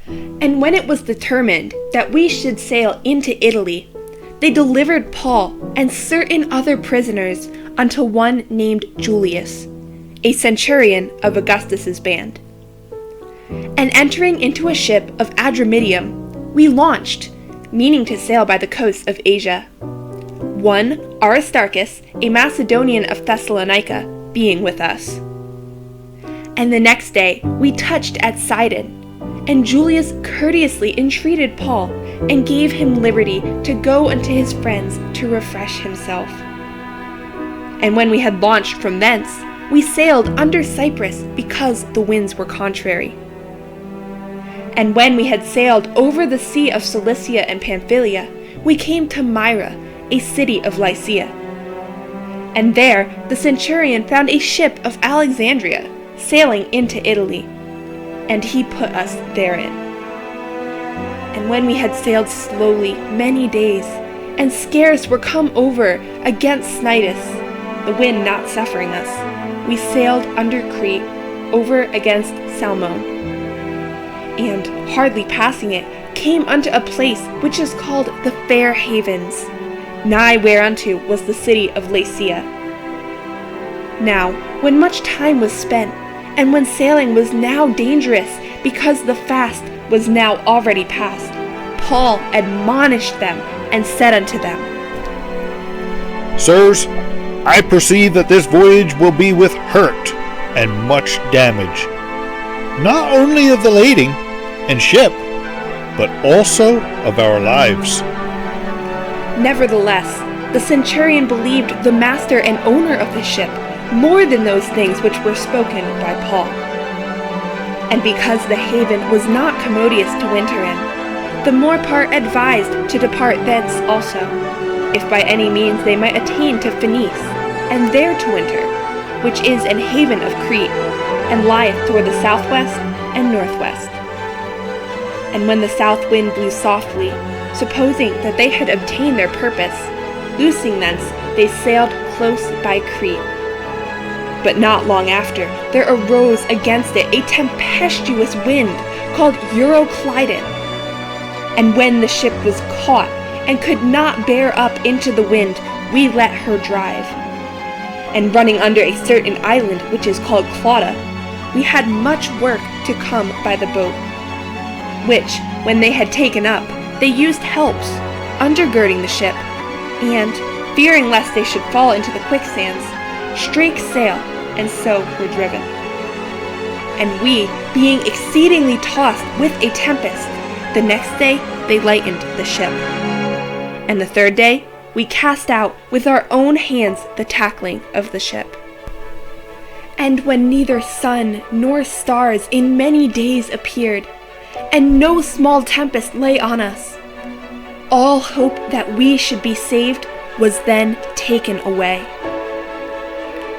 And when it was determined that we should sail into Italy, they delivered Paul and certain other prisoners unto one named Julius, a centurion of Augustus's band. And entering into a ship of Adramyttium, we launched, meaning to sail by the coast of Asia. One Aristarchus, a Macedonian of Thessalonica, being with us. And the next day we touched at Sidon, and Julius courteously entreated Paul, and gave him liberty to go unto his friends to refresh himself. And when we had launched from thence, we sailed under Cyprus, because the winds were contrary. And when we had sailed over the sea of Cilicia and Pamphylia, we came to Myra, a city of Lycia. And there the centurion found a ship of Alexandria, sailing into Italy, and he put us therein. And when we had sailed slowly many days, and scarce were come over against Cnidus, the wind not suffering us, we sailed under Crete over against Salmone, and, hardly passing it, came unto a place which is called the Fair Havens, nigh whereunto was the city of Lasea. Now, when much time was spent, and when sailing was now dangerous, because the fast was now already past, Paul admonished them, and said unto them, Sirs, I perceive that this voyage will be with hurt and much damage, not only of the lading and ship, but also of our lives. Nevertheless, the centurion believed the master and owner of the ship more than those things which were spoken by Paul. And because the haven was not commodious to winter in, the more part advised to depart thence also, if by any means they might attain to Phoenice, and there to winter, which is an haven of Crete, and lieth toward the southwest and northwest. And when the south wind blew softly, supposing that they had obtained their purpose, loosing thence, they sailed close by Crete. But not long after, there arose against it a tempestuous wind called Euroclydon. And when the ship was caught, and could not bear up into the wind, we let her drive. And running under a certain island which is called Clauda, we had much work to come by the boat, which, when they had taken up, they used helps, undergirding the ship, and, fearing lest they should fall into the quicksands, strake sail, and so were driven. And we, being exceedingly tossed with a tempest, the next day they lightened the ship. And the third day we cast out with our own hands the tackling of the ship. And when neither sun nor stars in many days appeared, and no small tempest lay on us, all hope that we should be saved was then taken away.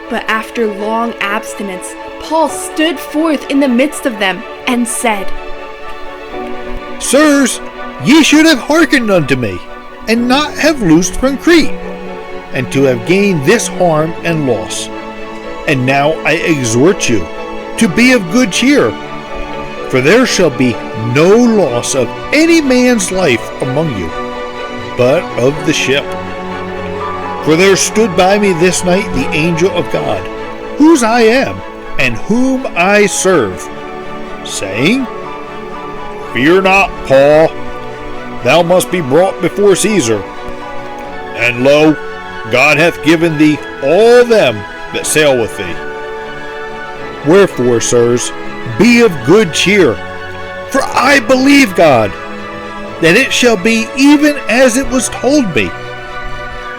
But after long abstinence, Paul stood forth in the midst of them, and said, Sirs, ye should have hearkened unto me, and not have loosed from Crete, and to have gained this harm and loss. And now I exhort you to be of good cheer, for there shall be no loss of any man's life among you, but of the ship. For there stood by me this night the angel of God, whose I am, and whom I serve, saying, Fear not, Paul, thou must be brought before Caesar. And lo, God hath given thee all them that sail with thee. Wherefore, sirs, be of good cheer, for I believe God, that it shall be even as it was told me.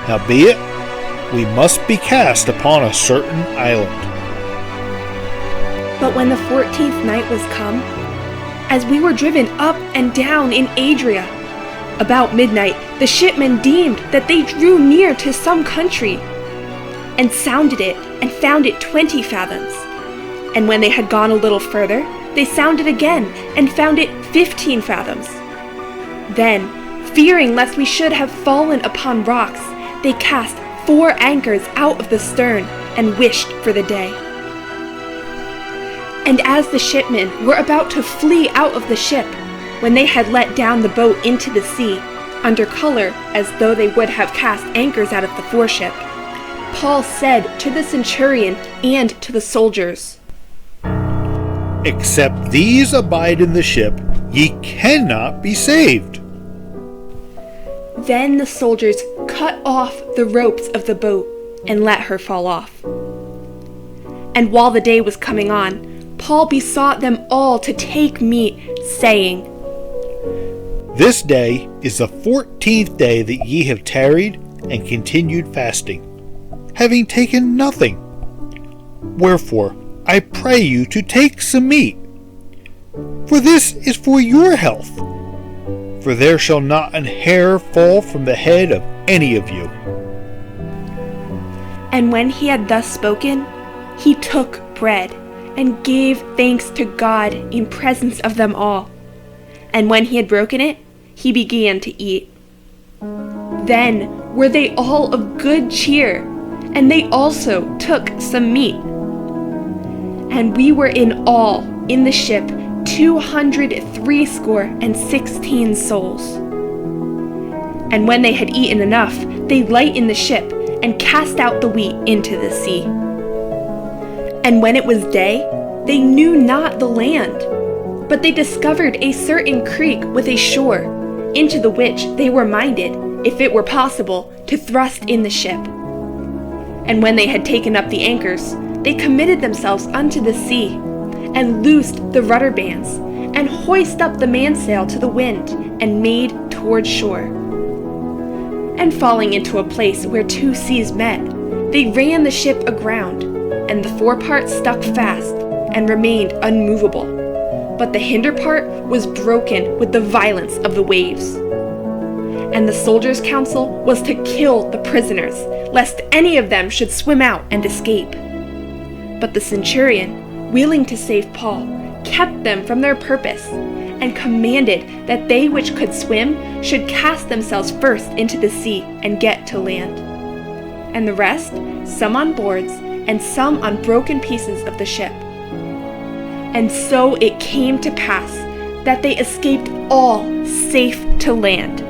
Howbeit, we must be cast upon a certain island. But when the 14th night was come, as we were driven up and down in Adria, about midnight the shipmen deemed that they drew near to some country, and sounded it, and found it 20 fathoms. And when they had gone a little further, they sounded again, and found it 15 fathoms. Then, fearing lest we should have fallen upon rocks, they cast 4 anchors out of the stern, and wished for the day. And as the shipmen were about to flee out of the ship, when they had let down the boat into the sea, under color as though they would have cast anchors out of the foreship, Paul said to the centurion and to the soldiers, "Except these abide in the ship, ye cannot be saved." Then the soldiers cut off the ropes of the boat and let her fall off. And while the day was coming on, Paul besought them all to take meat, saying, "This day is the 14th day that ye have tarried and continued fasting, having taken nothing. Wherefore I pray you to take some meat, for this is for your health. For there shall not an hair fall from the head of any of you." And when he had thus spoken, he took bread and gave thanks to God in presence of them all. And when he had broken it, he began to eat. Then were they all of good cheer, and they also took some meat. And we were in all in the ship 216 souls. And when they had eaten enough, they lightened the ship and cast out the wheat into the sea. And when it was day, they knew not the land, but they discovered a certain creek with a shore, into the which they were minded, if it were possible, to thrust in the ship. And when they had taken up the anchors, they committed themselves unto the sea, and loosed the rudder bands, and hoisted up the mainsail to the wind, and made toward shore. And falling into a place where two seas met, they ran the ship aground, and the forepart stuck fast, and remained unmovable, but the hinder part was broken with the violence of the waves. And the soldiers' counsel was to kill the prisoners, lest any of them should swim out and escape. But the centurion, willing to save Paul, kept them from their purpose, and commanded that they which could swim should cast themselves first into the sea and get to land. And the rest, some on boards, and some on broken pieces of the ship. And so it came to pass that they escaped all safe to land,